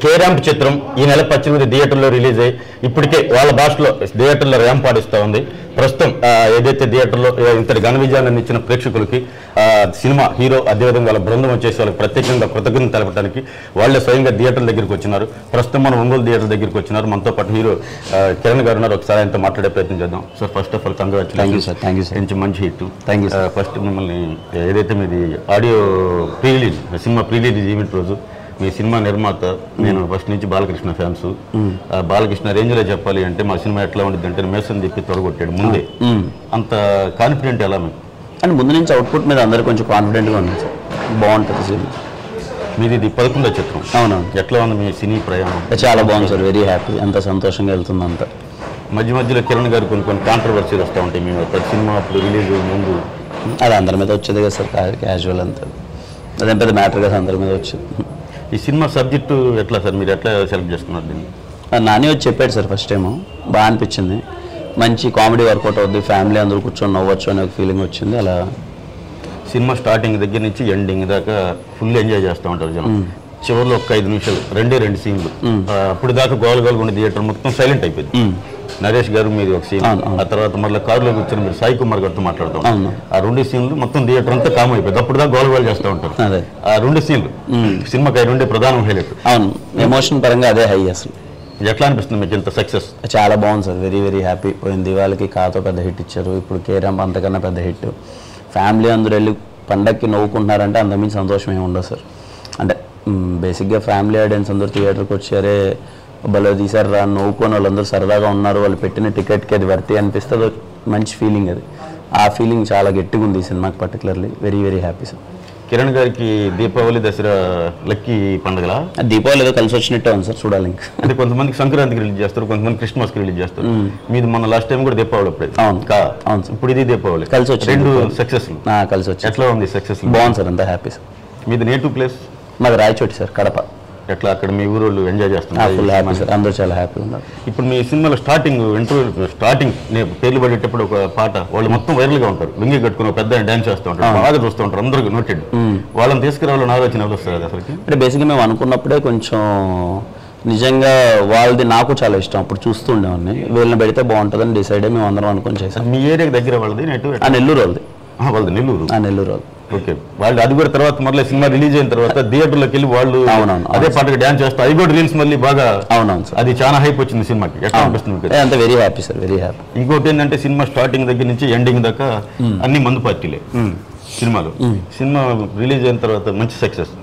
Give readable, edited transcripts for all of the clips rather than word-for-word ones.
కేరాంప్ చిత్రం ఈ నెల 18 థియేటర్లో రిలీజ్ అయ్యి ఇప్పటికే వాళ్ళ భాషలో థియేటర్లో ర్యాంప్ ఆడిస్తూ ఉంది. ప్రస్తుతం ఏదైతే థియేటర్లో ఇంతటి ఘన విజయాన్ని అందించిన ప్రేక్షకులకి సినిమా హీరో అదేవిధంగా వాళ్ళ బృందం వచ్చేసి వాళ్ళకి ప్రత్యేకంగా కృతజ్ఞతలు తెలపడానికి వాళ్ళే స్వయంగా థియేటర్ల దగ్గరికి వచ్చినారు. ప్రస్తుతం మనం ఒంగోలు థియేటర్ దగ్గరికి వచ్చినారు. మనతో పాటు హీరో కిరణ్ గారు ఉన్నారు. ఒకసారి ఆయనతో మాట్లాడే ప్రయత్నం చేద్దాం. Sir first of all congratulations. Thank you sir. కొంచెం మంచి hit. Thank you sir. First మిమ్మల్ని ఏదైతే మీది audio pre release cinema pre release event రోజు మీ సినిమా నిర్మాత నేను ఫస్ట్ నుంచి బాలకృష్ణ ఫ్యాన్స్. బాలకృష్ణ రేంజ్లో చెప్పాలి అంటే మా సినిమా ఎట్లా ఉండిద్ది అంటే మేసం చెప్పి తొడగొట్టాడు ముందే. అంత కాన్ఫిడెంట్ ఎలా మీకు? అండ్ ముందు నుంచి అవుట్పుట్ మీద అందరూ కొంచెం కాన్ఫిడెంట్గా ఉంది సార్. బాగుంటుంది సినిమా. మీది ఇది 11వ చిత్రం. అవునవును. ఎట్లా ఉంది మీ సినీ ప్రయాణం? చాలా బాగుంది సార్. Very happy. అంత సంతోషంగా వెళ్తుంది అంతా. మధ్య మధ్యలో కిరణ్ గారు కొన్ని కాంట్రవర్సీలు వస్తూ ఉంటాయి. మేము ప్రతి సినిమా అప్పుడు రిలీజ్ ముందు అది అందరి మీద వచ్చేది కదా సార్. క్యాజువల్ అంతా అదేం పెద్ద మ్యాటర్ కదా అందరి మీద వచ్చేది. ఈ సినిమా సబ్జెక్టు ఎట్లా సార్ మీరు ఎట్లా సెలెక్ట్ చేసుకున్నారు దీన్ని? నాని వచ్చి చెప్పాడు సార్ ఫస్ట్ టైము. బాగా అనిపించింది. మంచి కామెడీ వర్కౌట్ అవుద్ది. ఫ్యామిలీ అందరూ కూర్చొని నవ్వచ్చు అనే ఒక ఫీలింగ్ వచ్చింది. అలా సినిమా స్టార్టింగ్ దగ్గర నుంచి ఎండింగ్ దాకా ఫుల్ ఎంజాయ్ చేస్తూ ఉంటారు జనం. చివరిలో ఒక 5 నిమిషాలు 2 సీన్లు అప్పుడు దాకా గోల్గోల్గా ఉండే థియేటర్ మొత్తం సైలెంట్ అయిపోయింది. నరేష్ గారు మీది ఒక సీన్, ఆ తర్వాత మళ్ళీ కారులో కూర్చొని మీరు సాయి కుమార్ గారితో మాట్లాడుతూ ఉంటారు. ఆ 2 సీన్లు మొత్తం థియేటర్ అంతా కామ్ అయిపోయింది. అప్పుడు దాకా గోల్గోల్ చేస్తూ ఉంటారు. ఆ 2 సీన్లు సినిమాకి 2 ప్రధాన హైలైట్. అవును, ఎమోషన్ పరంగా అదే హై అసలు. ఎట్లా అనిపిస్తుంది మీకు ఇంత సక్సెస్? చాలా బాగుంది సార్. Very very happy. పోయిన దివాళికి కాతో పెద్ద హిట్ ఇచ్చారు. ఇప్పుడు కేరాంప్ అంతకన్నా పెద్ద హిట్. ఫ్యామిలీ అందరూ వెళ్ళి పండక్కి నవ్వుకుంటున్నారంటే అంతమించి సంతోషం ఏమి ఉండదు సార్. అంటే బేసిక్గా ఫ్యామిలీ ఆడియన్స్ అందరూ థియేటర్కి వచ్చారే భలే తీసారు రా నవ్వుకొని వాళ్ళందరూ సరదాగా ఉన్నారు. వాళ్ళు పెట్టిన టికెట్కి అది వర్తి అనిపిస్తే అది మంచి ఫీలింగ్. అది ఆ ఫీలింగ్ చాలా గట్టిగా ఉంది ఈ సినిమాకి particularly. Very very happy sir. Kiran గారికి దీపావళి దసరా లక్కీ పండుగలా? దీపావళి ఏదో కలిసి వచ్చినట్టే ఉంది సార్. చూడాలి ఇంకా. అంటే కొంతమందికి సంక్రాంతికి రిలీజ్ చేస్తారు, కొంతమంది క్రిస్మస్కి రిలీజ్ చేస్తారు. మీది మొన్న లాస్ట్ టైం కూడా దీపావళి అప్పుడే. అవును అవును. ఇప్పుడు ఇది దీపావళి కలిసి వచ్చి 2 సక్సెస్ కలిసి వచ్చి. ఎట్లా ఉంది సక్సెస్? బాగుంది సార్. అంతా హ్యాపీ సార్. మీది నేటివ్ ప్లేస్? మాది రాయచోటి సార్, కడప. ఎట్లా అక్కడ మీ ఊరు వాళ్ళు ఎంజాయ్ చేస్తున్నారు? Full happy sir. అందరూ చాలా హ్యాపీ ఉన్నారు. ఇప్పుడు మీ సినిమాలో స్టార్టింగ్ నేను పేర్లు పడేటప్పుడు ఒక పాట వాళ్ళు మొత్తం వైరల్గా ఉంటారు. లుంగి కట్టుకుని ఒక పెద్ద డాన్స్ చేస్తూ ఉంటారు, బాగా చూస్తూ ఉంటారు, అందరూ నోటెడ్. వాళ్ళని తీసుకురావాలని ఆలోచన ఎవరు వస్తారు అసలు? అంటే బేసిక్గా మేము అనుకున్నప్పుడే కొంచెం నిజంగా వాళ్ళది నాకు చాలా ఇష్టం. అప్పుడు చూస్తూ ఉండేవాడిని. వీళ్ళని పెడితే బాగుంటుందని డిసైడ్ అయ్యి మేము అందరం అనుకుని చేసాం. మీ ఏరియాకి దగ్గర వాళ్ళది నెల్లూరు వాళ్ళది. వాళ్ళది నెల్లూరు. నెల్లూరు వాళ్ళు. ఓకే. వాళ్ళు అది కూడా తర్వాత మళ్ళీ సినిమా రిలీజ్ అయిన తర్వాత థియేటర్లోకి వెళ్ళి వాళ్ళు అదే పాటకి డాన్స్ చేస్తారు. అది కూడా రీల్స్ మళ్ళీ బాగా. అవునవును సార్. అది చాలా హైప్ వచ్చింది సినిమాకి. ఎట్లా అనిపిస్తుంది? అంత very happy sir. Very happy. ఇంకోటి ఏంటంటే సినిమా స్టార్టింగ్ దగ్గర నుంచి ఎండింగ్ దాకా అన్ని మందు పార్టీలే సినిమాలు. సినిమా రిలీజ్ అయిన తర్వాత మంచి సక్సెస్.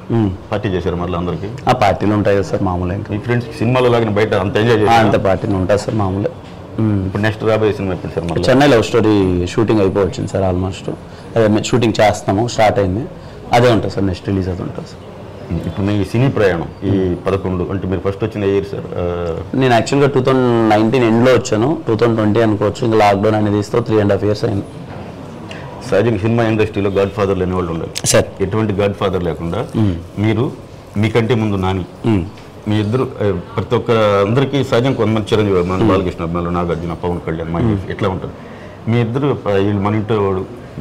పార్టీ చేశారు మళ్ళీ అందరికి? ఆ పార్టీలు ఉంటాయి కదా సార్ మామూలు. ఇంకా మీ ఫ్రెండ్స్ సినిమాలో లాగా బయట అంత ఎంజాయ్ చేస్తారు? అంత పార్టీలు ఉంటాయి సార్ మామూలే. ఇప్పుడు నెక్స్ట్ రాబోయే సినిమా ఎప్పుడు సార్? మళ్ళీ చెన్నై లవ్ స్టోరీ షూటింగ్ అయిపోవచ్చింది సార్. ఆల్మోస్ట్ అదే షూటింగ్ చేస్తాము, స్టార్ట్ అయింది. అదే ఉంటుంది సార్. నెక్స్ట్ రిలీజ్ అది ఉంటుంది సార్. ఇప్పుడు మీ సినీ ప్రయాణం ఈ 11 అంటే మీరు ఫస్ట్ వచ్చిన ఇయర్ సార్? నేను యాక్చువల్గా 2019 ఎండ్లో వచ్చాను. 2020 అనుకోవచ్చు. ఇంకా లాక్డౌన్ అనేది ఇస్తే 3.5 years అయింది. సహజంగా సినిమా ఇండస్ట్రీలో గాడ్ ఫాదర్ లేని వాళ్ళు ఉండాలి సార్. ఎటువంటి గాడ్ ఫాదర్ లేకుండా మీరు మీకంటే ముందు నాని, మీ ఇద్దరు ప్రతి ఒక్క అందరికీ సహజంగా కొంతమంది చిరంజీవి మన బాలకృష్ణ అభిమానులు, నాగార్జున, పవన్ కళ్యాణ్, మహేష్ ఎట్లా ఉంటుంది. మీ ఇద్దరు వీళ్ళు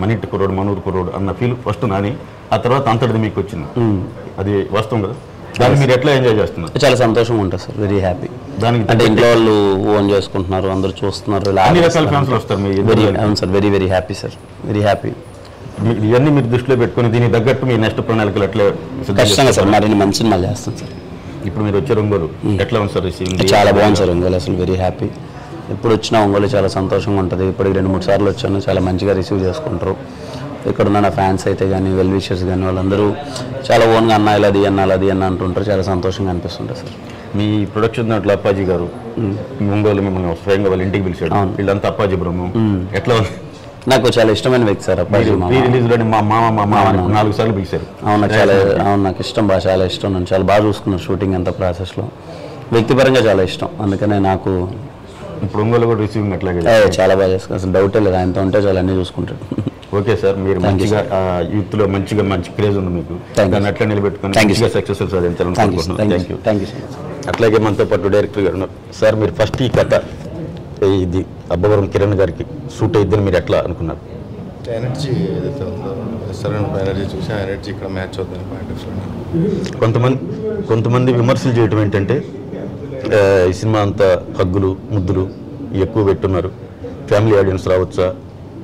మన ఇంటి కుర్రోడు మనూరు కుర్రోడు అన్న ఫీల్ ఫస్ట్ నాని, ఆ తర్వాత అంతటిది మీకు వచ్చింది. అది వాస్తవం కదా? దాన్ని మీరు ఎట్లా ఎంజాయ్ చేస్తున్నారు? చాలా సంతోషంగా ఉంటుంది సార్. Very happy. దానికి అంటే ఇంట్లో వాళ్ళు ఓన్ చేసుకుంటున్నారు, అందరూ చూస్తున్నారు. అన్ని రకాల ఫ్యాన్స్ వస్తారు. అవును sir. Very very happy sir. Very happy. ఇవన్నీ మీరు దృష్టిలో పెట్టుకుని దీనికి తగ్గట్టు మీ నెక్స్ట్ ప్రణాళికలు ఎట్లా? ఖచ్చితంగా సార్. మరిన్ని మంచి సినిమాలు చేస్తాను సార్. ఇప్పుడు మీరు వచ్చే ఒంగోలు ఎట్లా ఉంది సార్? చాలా బాగుంది సార్ ఒంగోలు. అసలు వెరీ హ్యాపీ. ఎప్పుడు వచ్చినా ఒంగోలు చాలా సంతోషంగా ఉంటుంది. ఇప్పటికి 2-3 సార్లు వచ్చాను. చాలా మంచిగా రిసీవ్ చేసుకుంటారు. ఇక్కడ ఉన్న నా ఫ్యాన్స్ అయితే కానీ, వెల్ విషర్స్ కానీ వాళ్ళందరూ చాలా ఓన్గా అన్న ఇలా అది అన్న అది అన్న అంటుంటారు. చాలా సంతోషంగా అనిపిస్తుంటుంది సార్. మీ ప్రొడక్షన్ దాంట్లో అప్పాజీ గారు ఒంగోలు మిమ్మల్ని స్వయంగా వాళ్ళ ఇంటికి పిలిచాడు. వీళ్ళంతా అప్పాజీ బ్రహ్మం ఎట్లా ఉంది? నాకు చాలా ఇష్టమైన వ్యక్తి సార్ అప్పాజీ. రిలీజ్లోని మా మామ 4 సార్లు పిలిచారు. అవును, చాలా అవును. నాకు ఇష్టం, బాగా చాలా ఇష్టం. నన్ను చాలా బాగా చూసుకున్నారు షూటింగ్ అంతా ప్రాసెస్లో. వ్యక్తిపరంగా చాలా ఇష్టం. అందుకనే నాకు ఇప్పుడు ఒంగోలు కూడా రిసీవింగ్ అట్లాగే చాలా బాగా చేసుకున్నాను. అసలు డౌటే లేదు. ఆయనతో ఉంటే చాలా అన్నీ చూసుకుంటాడు. Okay sir. మీరు మంచిగా యూత్లో మంచి క్రేజ్ ఉంది మీకు. దాన్ని అట్లా నిలబెట్టుకుని మంచిగా సక్సెస్ సాధించాలని కోరుకుంటున్నాను. Thank you. అట్లాగే మనతో పాటు డైరెక్టర్ గారు ఉన్నారు. సార్ మీరు ఫస్ట్ ఈ కథ ఇది అబ్బవరం కిరణ్ గారికి సూట్ అయిద్దని మీరు ఎట్లా అనుకున్నారు? ఎనర్జీ ఏదైతే ఉందో రెస్టారెంట్ ఎనర్జీ చూసి ఆ ఎనర్జీ ఇక్కడ మ్యాచ్ అవుతుంది పాయింట్ ఆఫ్ వ్యూ. కొంతమంది విమర్శలు చేయటం ఏంటంటే ఈ సినిమా అంతా హగ్గులు ముద్దులు ఎక్కువ పెట్టున్నారు, ఫ్యామిలీ ఆడియన్స్ రావచ్చా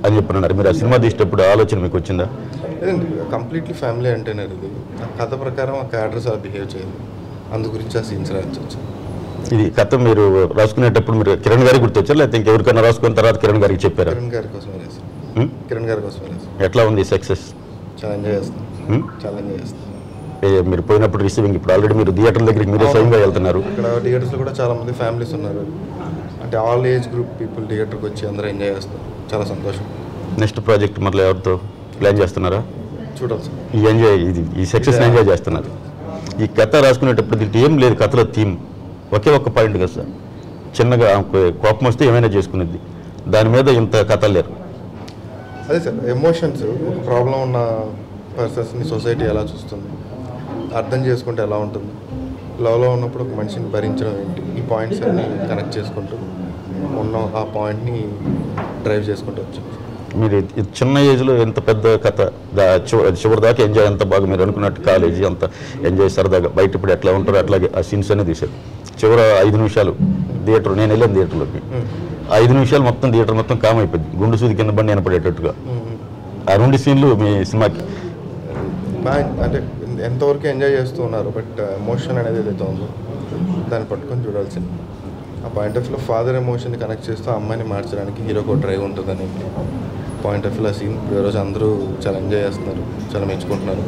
అని చెప్పిన్నారు. మీరు ఆ సినిమా తీసేటప్పుడు ఆలోచన మీకు వచ్చిందా? లేదండి, కంప్లీట్లీ ఫ్యామిలీ అంటేనే ఇది. ఆ కథ ప్రకారం ఆ క్యారెక్టర్స్ అలా బిహేవ్ చేయాలి, అందు గురించి ఆ సీన్స్ రాయొచ్చు. ఇది కథ మీరు రాసుకునేటప్పుడు మీరు కిరణ్ గారికి గుర్తొచ్చారు, లేకపోతే ఇంకెవరికైనా రాసుకున్న తర్వాత కిరణ్ గారికి చెప్పారా? కిరణ్ గారి కోసమే రాశాను. కిరణ్ గారి కోసమే రాశాను. ఎట్లా ఉంది సక్సెస్? చాలా ఎంజాయ్ చేస్తాను, చాలా ఎంజాయ్ చేస్తాను. మీరు పోయినప్పుడు రిసీవింగ్, ఇప్పుడు ఆల్రెడీ మీరు థియేటర్ల దగ్గరికి మీరే స్వయంగా వెళ్తున్నారు. ఇక్కడ థియేటర్స్లో కూడా చాలా మంది ఫ్యామిలీస్ ఉన్నారు, అంటే ఆల్ ఏజ్ గ్రూప్ పీపుల్ థియేటర్కి వచ్చి అందరూ ఎంజాయ్ చేస్తారు, చాలా సంతోషం. నెక్స్ట్ ప్రాజెక్ట్ మళ్ళీ ఎవరితో ప్లాన్ చేస్తున్నారా? చూడాలి సార్. ఈ సక్సెస్ని ఎంజాయ్ చేస్తున్నారు. ఈ కథ రాసుకునేటప్పుడు దీంట్లో ఏం లేదు, కథలో థీమ్ ఒకే ఒక్క పాయింట్ కదా సార్, చిన్నగా కోపం వస్తే ఏమైనా చేసుకునేది, దాని మీద ఇంత కథలు లేరు. అదే సార్, ఎమోషన్స్, ఒక ప్రాబ్లం ఉన్న పర్సన్స్ని సొసైటీ ఎలా చూస్తుంది, అర్థం చేసుకుంటే ఎలా ఉంటుంది, లవ్లో ఉన్నప్పుడు ఒక మనిషిని భరించడం ఏంటి, ఈ పాయింట్స్ అన్ని కనెక్ట్ చేసుకుంటూ ఉన్న ఆ పాయింట్ని డ్రైవ్ చేసుకుంటూ వచ్చాను. మీరు చిన్న ఏజ్లో ఎంత పెద్ద కథ, చివరి దాకా ఎంజాయ్, ఎంత బాగా మీరు అనుకున్నట్టు కాలేజీ అంత ఎంజాయ్ సరదాగా, బయట ఇప్పుడు ఎట్లా ఉంటారో అట్లాగే ఆ సీన్స్ అనే తీశారు. చివరి 5 నిమిషాలు థియేటర్, నేను వెళ్ళాను థియేటర్లోకి, 5 నిమిషాలు మొత్తం థియేటర్ మొత్తం కామ్ అయిపోయింది, గుండు సూది కింద బండి వినపడేటట్టుగా. ఆ 2 సీన్లు మీ సినిమాకి అంటే ఎంతవరకు ఎంజాయ్ చేస్తూ ఉన్నారు, బట్ ఎమోషన్ అనేది ఏదైతే ఉందో దాన్ని పట్టుకొని చూడాల్సింది. ఆ పాయింట్ ఆఫ్ వ్యూలో ఫాదర్ ఎమోషన్ని కనెక్ట్ చేస్తూ అమ్మాయిని మార్చడానికి హీరోకి ఒక డ్రైవ్ ఉంటుందని పాయింట్ ఆఫ్ వ్యూలో సీన్ ఈరోజు అందరూ చాలా ఎంజాయ్ చేస్తున్నారు, చాలా మెచ్చుకుంటున్నారు.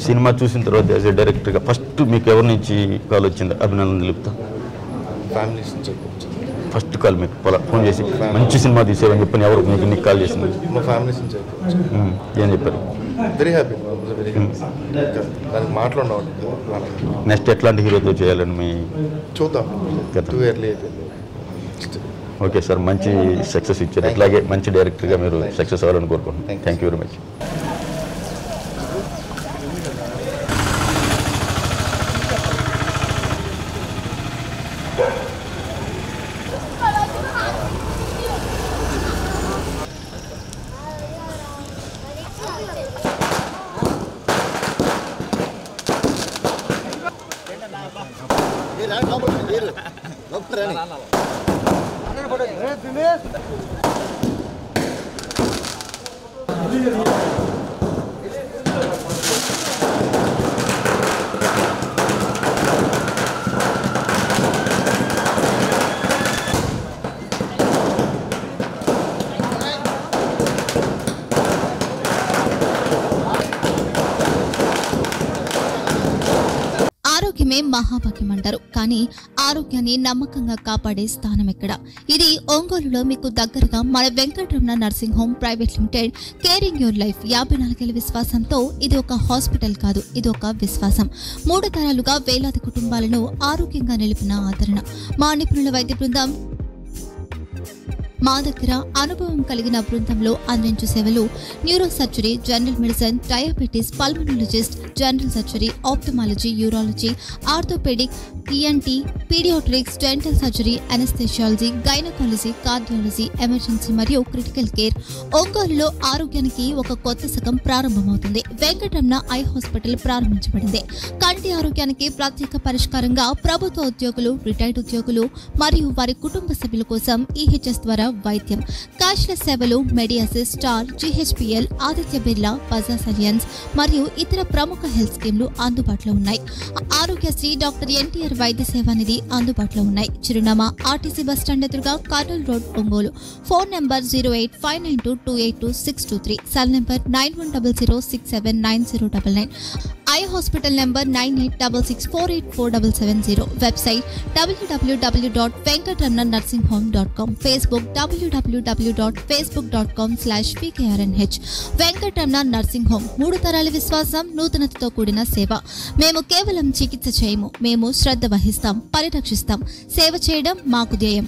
సినిమా చూసిన తర్వాత యాజ్ ఏ డైరెక్టర్గా ఫస్ట్ మీకు ఎవరి నుంచి కాల్ వచ్చింది? అభినందన తెలుపుతా. ఫ్యామిలీస్ నుంచి చెప్పవచ్చు. ఫస్ట్ కాల్ మీకు ఫోన్ చేసి మంచి సినిమా తీసేవని చెప్పని ఎవరు మీకు కాల్ చేసింది? మా ఫ్యామిలీస్ నుంచి చెప్పవచ్చు. ఏం చెప్పారు? Very happy, very happy. దానికి మాట్లాడినాడు. నెక్స్ట్ ఎట్లాంటి హీరోతో చేయాలని మీ చూద్దాం, టూ ఇయర్లీ అయిపోయింది. ఓకే సార్, మంచి సక్సెస్ ఇచ్చారు, ఇట్లాగే మంచి డైరెక్టర్గా మీరు సక్సెస్ అవ్వాలని కోరుకుంటున్నాను. Thank you very much. ఆరోగ్యమే మహాభాగ్యం అంటారు, కానీ ఆరోగ్యాన్ని నమ్మకంగా కాపాడే స్థానం ఎక్కడ? ఇది ఒంగోలులో మీకు దగ్గరగా మన Venkataramana nursing home private limited. Caring your life 54 ఏళ్ల విశ్వాసంతో ఇది ఒక హాస్పిటల్ కాదు, ఇది ఒక విశ్వాసం. 3 తరాలుగా వేలాది కుటుంబాలను ఆరోగ్యంగా నిలిపిన ఆదరణ. మా నిపుణుల వైద్య బృందం మా దగ్గర అనుభవం కలిగిన బృందంలో అందించే సేవలు neuro surgery, general medicine, diabetes, pulmonologist, general surgery, ophthalmology, urology, orthopaedic, ENT, paediatrics, dental surgery, anaesthesiology, gynaecology, cardiology, emergency మరియు క్రిటికల్ కేర్. ఒంగోలులో ఆరోగ్యానికి ఒక కొత్త శకం ప్రారంభమవుతుంది. వెంకటరమణ ఐ హాస్పిటల్ ప్రారంభించబడింది. కంటి ఆరోగ్యానికి ప్రత్యేక పరిష్కారంగా ప్రభుత్వ ఉద్యోగులు, రిటైర్డ్ ఉద్యోగులు మరియు వారి కుటుంబ సభ్యుల కోసం EHS ద్వారా వైద్యం. క్యాష్లెస్ సేవలు Mediassist, star, GHPL, Aditya Birla, Bajaj Allianz మరియు ఇతర ప్రముఖ హెల్త్ స్కీమ్లు అందుబాటులో ఉన్నాయి. ఆరోగ్యశ్రీ, డాక్టర్ NTR వైద్య సేవా నిధి అందుబాటులో ఉన్నాయి. చిరునామా RTC బస్ స్టాండ్ ఎదురుగా, Kurnool road, Ongole. Phone number 08592282623, cell number 9100679099, eye hospital number 9866484770, website www.venkatramananursinghome.com, Facebook www.facebook.com/VKRNH. Venkataramana nursing home, 3 తరాల విశ్వాసం, నూతనతతో కూడిన సేవ. మేము కేవలం చికిత్స చేయము, మేము శ్రద్ధ వహిస్తాం, పరిరక్షిస్తాం. సేవ చేయడం మాకు ధ్యేయం.